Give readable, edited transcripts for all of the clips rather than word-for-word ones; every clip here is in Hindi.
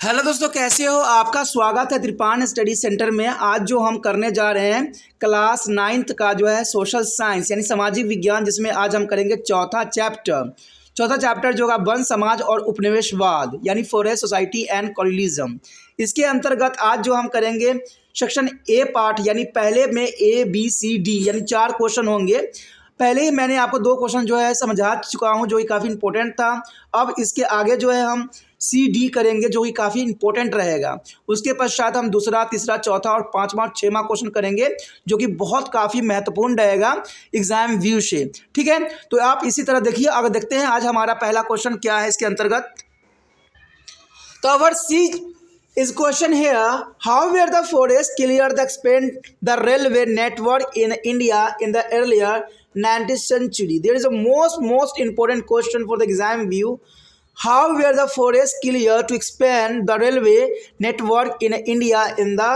हेलो दोस्तों, कैसे हो? आपका स्वागत है त्रिपान स्टडी सेंटर में। आज जो हम करने जा रहे हैं क्लास 9th का जो है सोशल साइंस यानी सामाजिक विज्ञान, जिसमें आज हम करेंगे चौथा चैप्टर जो होगा वन समाज और उपनिवेशवाद यानी फॉरेस्ट सोसाइटी एंड कॉलोनियलिज्म। इसके अंतर्गत आज जो हम करेंगे सेक्शन ए पार्ट यानी पहले में ABCD यानी 4 क्वेश्चन होंगे। पहले ही मैंने आपको 2 क्वेश्चन जो है समझा चुका हूं जो कि काफ़ी इंपॉर्टेंट था। अब इसके आगे जो है हम CD करेंगे जो कि काफ़ी इंपॉर्टेंट रहेगा। उसके पश्चात हम दूसरा, तीसरा, चौथा और 5वां 6वां क्वेश्चन करेंगे जो कि बहुत काफ़ी महत्वपूर्ण रहेगा एग्जाम व्यू से। ठीक है, तो आप इसी तरह देखिए। अगर देखते हैं आज हमारा पहला क्वेश्चन क्या है इसके अंतर्गत। तो अवर सी is question here, how were the forests cleared to expand the railway network in India in the earlier 19th century? There is a most important question for the exam view. How were the forests cleared to expand the railway network in India in the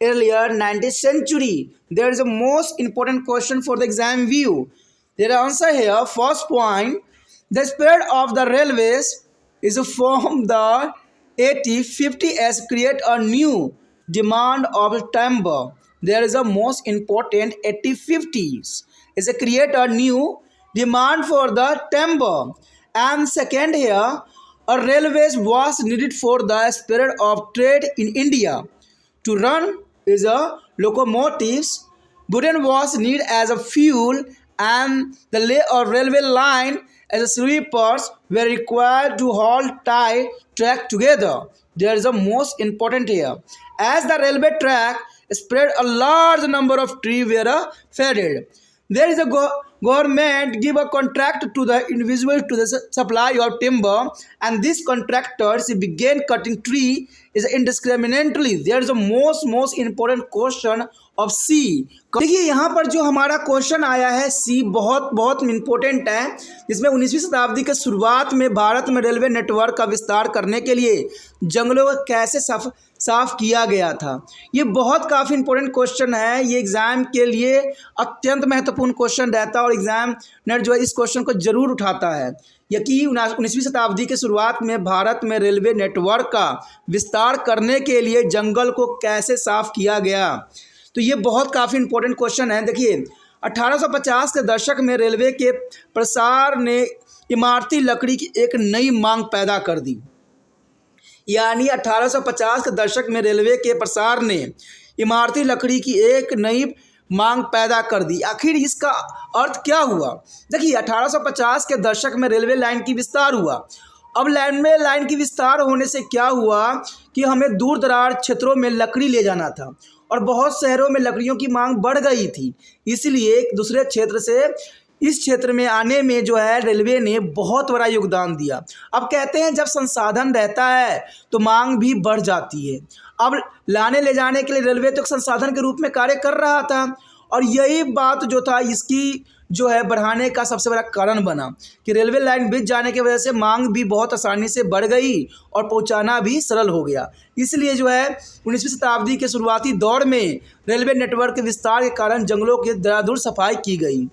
earlier 19th century? There is a most important question for the exam view. Their answer here, first point, the spread of the railways is from the 80-50s create a new demand of timber. There is a most important 80-50s is a create a new demand for the timber. And second here, a railways was needed for the spread of trade in India. To run is a locomotives. Wooden was needed as a fuel, and the railway line as a sleepers were required to hold tight track together. There is a most important here. As the railway track spread, a large number of trees were felled. There is a government give a contract to the individual to the supply of timber, and these contractors began cutting tree is indiscriminately. There is a most important question of C. देखिए यहाँ पर जो हमारा क्वेश्चन आया है C बहुत इम्पोर्टेंट है, जिसमें 19वीं शताब्दी के शुरुआत में भारत में रेलवे नेटवर्क का विस्तार करने के लिए जंगलों को कैसे साफ किया गया था। ये बहुत काफ़ी इंपॉर्टेंट क्वेश्चन है। ये एग्ज़ाम के लिए अत्यंत महत्वपूर्ण क्वेश्चन रहता है और एग्जामिनर जो है इस क्वेश्चन को जरूर उठाता है। यही 19वीं शताब्दी के शुरुआत में भारत में रेलवे नेटवर्क का विस्तार करने के लिए जंगल को कैसे साफ किया गया। तो ये बहुत काफ़ी इंपॉर्टेंट क्वेश्चन है। देखिए 1850 के दशक में रेलवे के प्रसार ने इमारती लकड़ी की एक नई मांग पैदा कर दी। यानी 1850 के दशक में रेलवे के प्रसार ने इमारती लकड़ी की एक नई मांग पैदा कर दी। आखिर इसका अर्थ क्या हुआ? देखिए 1850 के दशक में रेलवे लाइन की विस्तार हुआ। अब रेलवे लाइन की विस्तार होने से क्या हुआ कि हमें दूर दराज क्षेत्रों में लकड़ी ले जाना था और बहुत शहरों में लकड़ियों की मांग बढ़ गई थी। इसलिए एक दूसरे क्षेत्र से इस क्षेत्र में आने में जो है रेलवे ने बहुत बड़ा योगदान दिया। अब कहते हैं जब संसाधन रहता है तो मांग भी बढ़ जाती है। अब लाने ले जाने के लिए रेलवे तो एक संसाधन के रूप में कार्य कर रहा था और यही बात जो था इसकी जो है बढ़ाने का सबसे बड़ा कारण बना कि रेलवे लाइन बिछ जाने की वजह से मांग भी बहुत आसानी से बढ़ गई और पहुंचाना भी सरल हो गया। इसलिए जो है 19वीं शताब्दी के शुरुआती दौर में रेलवे नेटवर्क के विस्तार के कारण जंगलों की धड़ाधड़ सफाई की गई।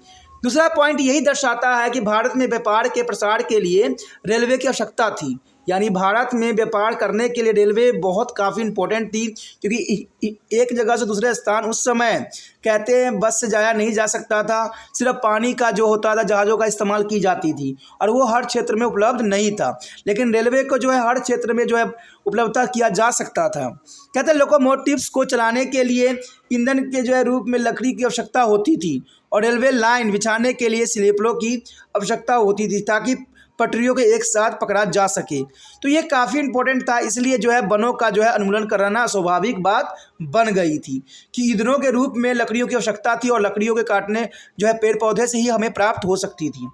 दूसरा पॉइंट यही दर्शाता है कि भारत में व्यापार के प्रसार के लिए रेलवे की आवश्यकता थी। यानी भारत में व्यापार करने के लिए रेलवे बहुत काफ़ी इम्पोर्टेंट थी, क्योंकि एक जगह से दूसरे स्थान उस समय कहते हैं बस से जाया नहीं जा सकता था। सिर्फ पानी का जो होता था जहाज़ों का इस्तेमाल की जाती थी और वो हर क्षेत्र में उपलब्ध नहीं था। लेकिन रेलवे को जो है हर क्षेत्र में जो है उपलब्धता किया जा सकता था। कहते हैं लोकोमोटिव्स को चलाने के लिए ईंधन के जो है रूप में लकड़ी की आवश्यकता होती थी और रेलवे लाइन बिछाने के लिए स्लीपरों की आवश्यकता होती थी ताकि पटरियों के एक साथ पकड़ा जा सके। तो ये काफ़ी इंपॉर्टेंट था। इसलिए जो है वनों का जो है उन्मूलन कराना स्वाभाविक बात बन गई थी कि ईंधनों के रूप में लकड़ियों की आवश्यकता थी और लकड़ियों के काटने जो है पेड़ पौधे से ही हमें प्राप्त हो सकती थी।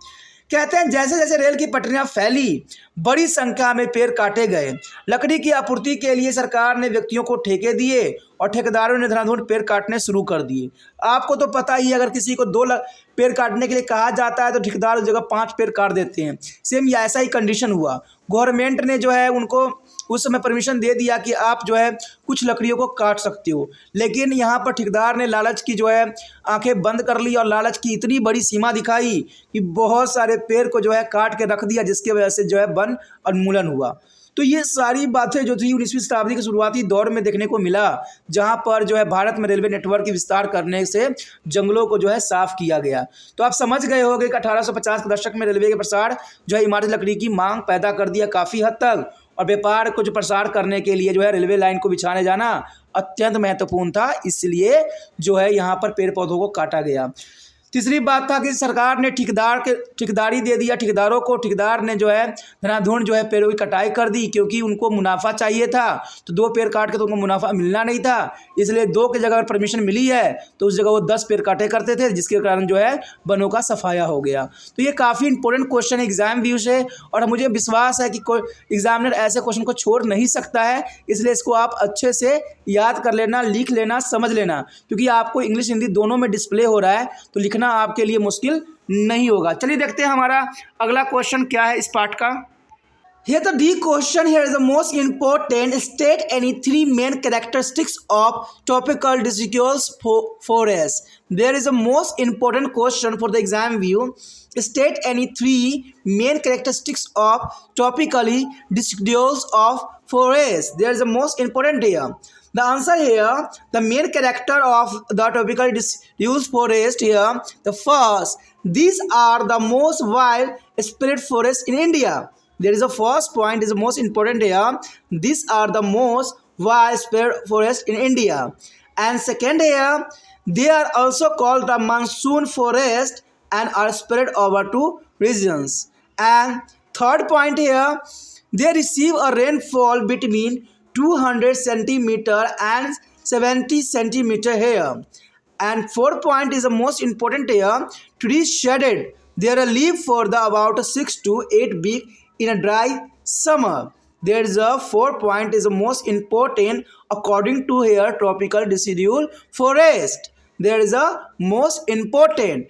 कहते हैं जैसे जैसे रेल की पटरियां फैली बड़ी संख्या में पेड़ काटे गए। लकड़ी की आपूर्ति के लिए सरकार ने व्यक्तियों को ठेके दिए और ठेकेदारों ने धड़ाधड़ पेड़ काटने शुरू कर दिए। आपको तो पता ही है, अगर किसी को 2 पेड़ काटने के लिए कहा जाता है तो ठेकेदार उस जगह 5 पेड़ काट देते हैं। सेम ऐसा ही कंडीशन हुआ। गवर्नमेंट ने जो है उनको उस समय परमिशन दे दिया कि आप जो है कुछ लकड़ियों को काट सकते हो, लेकिन यहाँ पर ठेकेदार ने लालच की जो है आंखें बंद कर ली और लालच की इतनी बड़ी सीमा दिखाई कि बहुत सारे पेड़ को जो है काट के रख दिया, जिसकी वजह से जो है वन उन्मूलन हुआ। तो ये सारी बातें जो थी 19वीं शताब्दी के शुरुआती दौर में देखने को मिला, जहाँ पर जो है भारत में रेलवे नेटवर्क की विस्तार करने से जंगलों को जो है साफ किया गया। तो आप समझ गए होंगे कि 1850 के दशक में रेलवे के प्रसार जो है इमारती लकड़ी की मांग पैदा कर दिया काफ़ी हद तक, और व्यापार को जो प्रसार करने के लिए जो है रेलवे लाइन को बिछाने जाना अत्यंत महत्वपूर्ण था, इसलिए जो है यहाँ पर पेड़ पौधों को काटा गया। तीसरी बात था कि सरकार ने ठेकेदारी दे दिया ठेकेदारों को। ठेकेदार ने जो है धनाधुन जो है पेड़ों की कटाई कर दी, क्योंकि उनको मुनाफा चाहिए था। तो 2 पेड़ काट के तो उनको मुनाफा मिलना नहीं था, इसलिए 2 की जगह अगर परमिशन मिली है तो उस जगह वो 10 पेड़ काटे करते थे, जिसके कारण जो है वनों का सफाया हो गया। तो ये काफ़ी इंपॉर्टेंट क्वेश्चन है एग्जाम व्यू से, और मुझे विश्वास है कि कोई एग्जामिनर ऐसे क्वेश्चन को छोड़ नहीं सकता है, इसलिए इसको आप अच्छे से याद कर लेना, लिख लेना, समझ लेना, क्योंकि आपको इंग्लिश हिंदी दोनों में डिस्प्ले हो रहा है, तो लिखना आपके लिए मुश्किल नहीं होगा। चलिए देखते हैं हमारा अगला क्वेश्चन क्या है इस पार्ट का। Here the D question here is the most important. State any 3 main characteristics of tropical deciduous forest. There is a most important question for the exam view. State any 3 main characteristics of tropically deciduous of forest. There is a most important here. The answer here, the main character of the tropical deciduous forest here, the first, these are the most widespread forests in India. There is a first point is the most important here. These are the most widespread forests in India. And second here, they are also called the monsoon forest and are spread over 2 regions. And third point here, they receive a rainfall between 200 centimeter and 70 centimeter here. And fourth point is the most important here. Trees shaded. They are live for the about 6 to 8 weeks in a dry summer. There is a 4th point is the most important according to here tropical deciduous forest. There is a most important.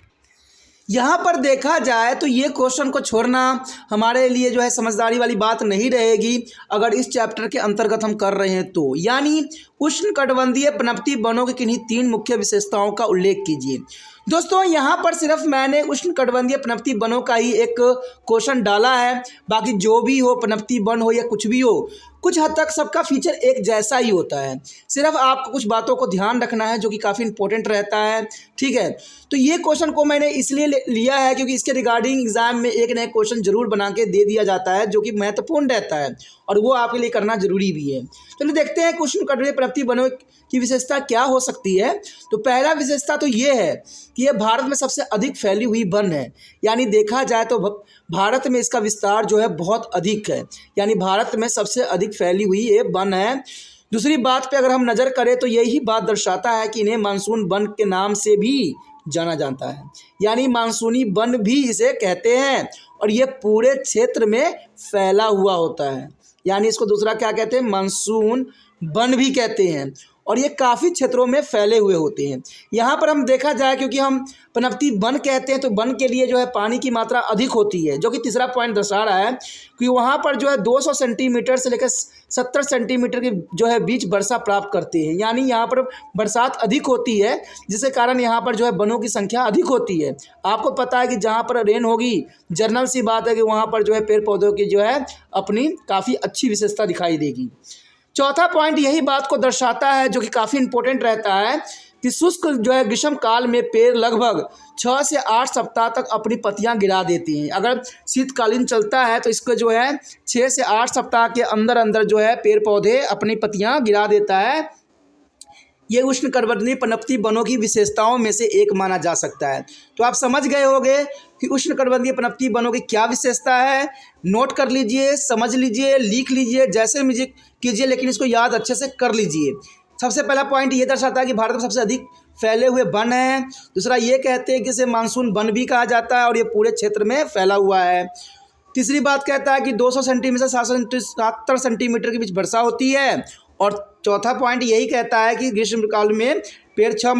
यहाँ पर देखा जाए तो ये क्वेश्चन को छोड़ना हमारे लिए जो है समझदारी वाली बात नहीं रहेगी अगर इस चैप्टर के अंतर्गत हम कर रहे हैं तो। यानी उष्णकटिबंधीय पनपती वनों की किन्हीं 3 मुख्य विशेषताओं का उल्लेख कीजिए। दोस्तों यहाँ पर सिर्फ मैंने उष्णकटिबंधीय पनपती वनों का ही एक क्वेश्चन डाला है, बाकी जो भी हो पनपती वन हो या कुछ भी हो, कुछ हद तक सबका फीचर एक जैसा ही होता है। सिर्फ आपको कुछ बातों को ध्यान रखना है जो कि काफ़ी इंपॉर्टेंट रहता है, ठीक है। तो ये क्वेश्चन को मैंने इसलिए लिया है क्योंकि इसके रिगार्डिंग एग्जाम में एक नया क्वेश्चन जरूर बना के दे दिया जाता है जो कि महत्वपूर्ण रहता है और वो आपके लिए करना जरूरी भी है। चलिए देखते हैं उष्णकटिबंधीय पनपती वनों की विशेषता क्या हो सकती है। तो पहला विशेषता तो ये है कि ये भारत में सबसे अधिक फैली हुई वन है। यानी देखा जाए तो भारत में इसका विस्तार जो है बहुत अधिक है, यानी भारत में सबसे अधिक फैली हुई ये वन है। दूसरी बात पे अगर हम नज़र करें तो यही बात दर्शाता है कि इन्हें मानसून वन के नाम से भी जाना जाता है, यानी मानसूनी वन भी इसे कहते हैं और ये पूरे क्षेत्र में फैला हुआ होता है। यानी इसको दूसरा क्या कहते हैं, मानसून वन भी कहते हैं और ये काफ़ी क्षेत्रों में फैले हुए होते हैं। यहाँ पर हम देखा जाए क्योंकि हम पनपती वन कहते हैं तो वन के लिए जो है पानी की मात्रा अधिक होती है, जो कि तीसरा पॉइंट दर्शा रहा है कि वहाँ पर जो है 200 सेंटीमीटर से लेकर 70 सेंटीमीटर के जो है बीच वर्षा प्राप्त करते हैं। यानी यहाँ पर बरसात अधिक होती है जिसके कारण यहाँ पर जो है वनों की संख्या अधिक होती है। आपको पता है कि जहाँ पर रेन होगी जनरल सी बात है कि वहाँ पर जो है पेड़ पौधों की जो है अपनी काफ़ी अच्छी विशेषता दिखाई देगी। चौथा पॉइंट यही बात को दर्शाता है जो कि काफ़ी इंपॉर्टेंट रहता है कि शुष्क जो है ग्रीष्म काल में पेड़ लगभग 6 से 8 सप्ताह तक अपनी पत्तियां गिरा देती हैं। अगर शीतकालीन चलता है तो इसको जो है 6 से 8 सप्ताह के अंदर अंदर जो है पेड़ पौधे अपनी पत्तियां गिरा देता है। ये उष्णकटिबंधीय पनपती वनों की विशेषताओं में से एक माना जा सकता है। तो आप समझ गए होंगे कि उष्णकटिबंधीय पनपती वनों की क्या विशेषता है। नोट कर लीजिए, समझ लीजिए, लिख लीजिए, जैसे मुझे कीजिए, लेकिन इसको याद अच्छे से कर लीजिए। सबसे पहला पॉइंट ये दर्शाता है कि भारत में सबसे अधिक फैले हुए वन हैं। दूसरा ये कहते हैं कि इसे मानसून वन भी कहा जाता है और ये पूरे क्षेत्र में फैला हुआ है। तीसरी बात कहता है कि 200 सेंटीमीटर से 770 सेंटीमीटर के बीच वर्षा होती है। और चौथा पॉइंट यही कहता है कि ग्रीष्मकाल में पेड़ 6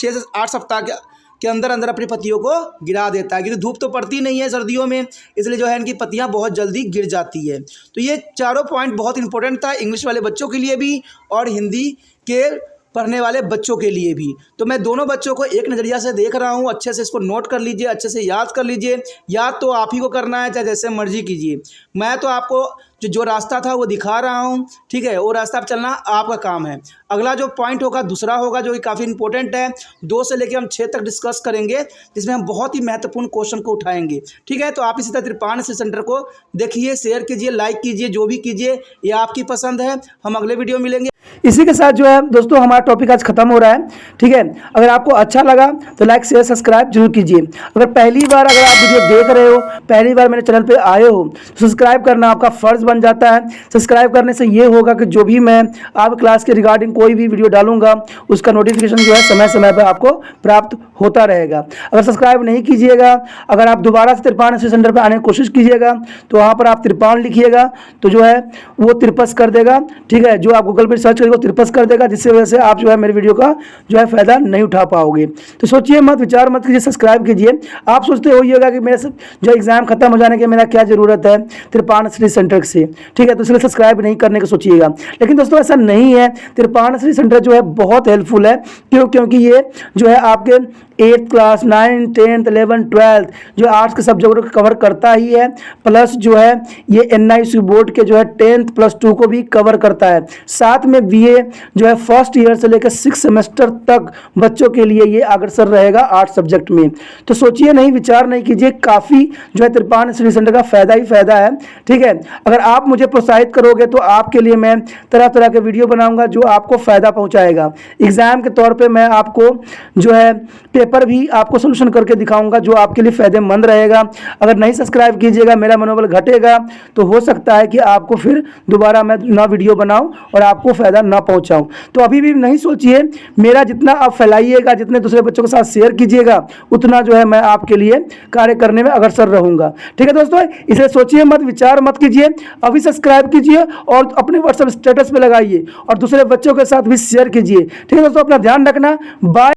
से 8 सप्ताह के अंदर अंदर अपनी पत्तियों को गिरा देता है, क्योंकि धूप तो पड़ती नहीं है सर्दियों में, इसलिए जो है इनकी पत्तियां बहुत जल्दी गिर जाती है। तो ये चारों पॉइंट बहुत इंपॉर्टेंट था इंग्लिश वाले बच्चों के लिए भी और हिंदी के पढ़ने वाले बच्चों के लिए भी। तो मैं दोनों बच्चों को एक नज़रिया से देख रहा हूँ, अच्छे से इसको नोट कर लीजिए, अच्छे से याद कर लीजिए। याद तो आप ही को करना है, चाहे जैसे मर्जी कीजिए। मैं तो आपको जो रास्ता था वो दिखा रहा हूँ, ठीक है। वो रास्ता पर चलना आपका काम है। अगला जो पॉइंट होगा दूसरा होगा, जो कि काफ़ी इंपॉर्टेंट है, 2 से लेकर हम 6 तक डिस्कस करेंगे, जिसमें हम बहुत ही महत्वपूर्ण क्वेश्चन को उठाएंगे, ठीक है। तो आप इसी तरह त्रिपाण स्टडी सेंटर को देखिए, शेयर कीजिए, लाइक कीजिए, जो भी कीजिए, ये आपकी पसंद है। हम अगले वीडियो में मिलेंगे। इसी के साथ जो है दोस्तों हमारा टॉपिक आज खत्म हो रहा है, ठीक है। अगर आपको अच्छा लगा तो लाइक शेयर सब्सक्राइब जरूर कीजिए। अगर पहली बार अगर आप वीडियो देख रहे हो, पहली बार मेरे चैनल पे आए हो, तो सब्सक्राइब करना आपका फर्ज बन जाता है। सब्सक्राइब करने से ये होगा कि जो भी मैं आप क्लास के रिगार्डिंग कोई भी वीडियो डालूंगा उसका नोटिफिकेशन जो है समय समय पर आपको प्राप्त होता रहेगा। अगर सब्सक्राइब नहीं कीजिएगा, अगर आप दोबारा से त्रिपाण स्टडी सेंटर पर आने की कोशिश कीजिएगा, तो वहाँ पर आप त्रिपाण लिखिएगा तो जो है वो त्रिपस कर देगा, ठीक है। जो आप गूगल पर सर्च करेंगे वो त्रिपस कर देगा, जिससे वजह से आप जो है मेरे वीडियो का जो है फायदा नहीं उठा पाओगे। तो सोचिए मत, विचार मत कीजिए, सब्सक्राइब कीजिए। आप सोचते होइएगा कि मेरे जो एग्जाम खत्म हो जाने के मेरा क्या जरूरत है त्रिपाण स्टडी सेंटर से, ठीक है, तो इसलिए सब्सक्राइब नहीं करने का सोचिएगा। लेकिन दोस्तों ऐसा नहीं है, त्रिपाण स्टडी सेंटर जो है बहुत हेल्पफुल है। क्योंकि ये जो है आपके 8th class 9th 10th 11th 12th जो आर्ट्स के सब्जेक्ट को कवर करता ही है, प्लस जो है ये NIC बोर्ड के जो है 10th +2 को भी कवर करता है। साथ में BA जो है फर्स्ट ईयर से लेकर 6 सेमेस्टर तक बच्चों के लिए ये अग्रसर रहेगा आर्ट्स सब्जेक्ट में। तो सोचिए नहीं, विचार नहीं कीजिए, काफ़ी जो है त्रिपाण स्टडी सेंटर का फायदा ही फायदा है, ठीक है। अगर आप मुझे प्रोत्साहित करोगे तो आपके लिए मैं तरह तरह के वीडियो बनाऊंगा जो आपको फ़ायदा पहुंचाएगा। एग्जाम के तौर पे मैं आपको जो है पेपर भी आपको सोल्यूशन करके दिखाऊंगा जो आपके लिए फ़ायदेमंद रहेगा। अगर नहीं सब्सक्राइब कीजिएगा, मेरा मनोबल घटेगा, तो हो सकता है कि आपको फिर दोबारा मैं ना वीडियो बनाऊं और आपको फ़ायदा ना पहुंचाऊं। तो अभी भी नहीं सोचिए, मेरा जितना आप फैलाइएगा, जितने दूसरे बच्चों के साथ शेयर कीजिएगा, उतना जो है मैं आपके लिए कार्य करने में अग्रसर रहूँगा, ठीक है दोस्तों। इसलिए सोचिए मत, विचार मत कीजिए, अभी सब्सक्राइब कीजिए और अपने व्हाट्सएप स्टेटस पे लगाइए और दूसरे बच्चों के साथ भी शेयर कीजिए, ठीक है दोस्तों। अपना ध्यान रखना, बाय।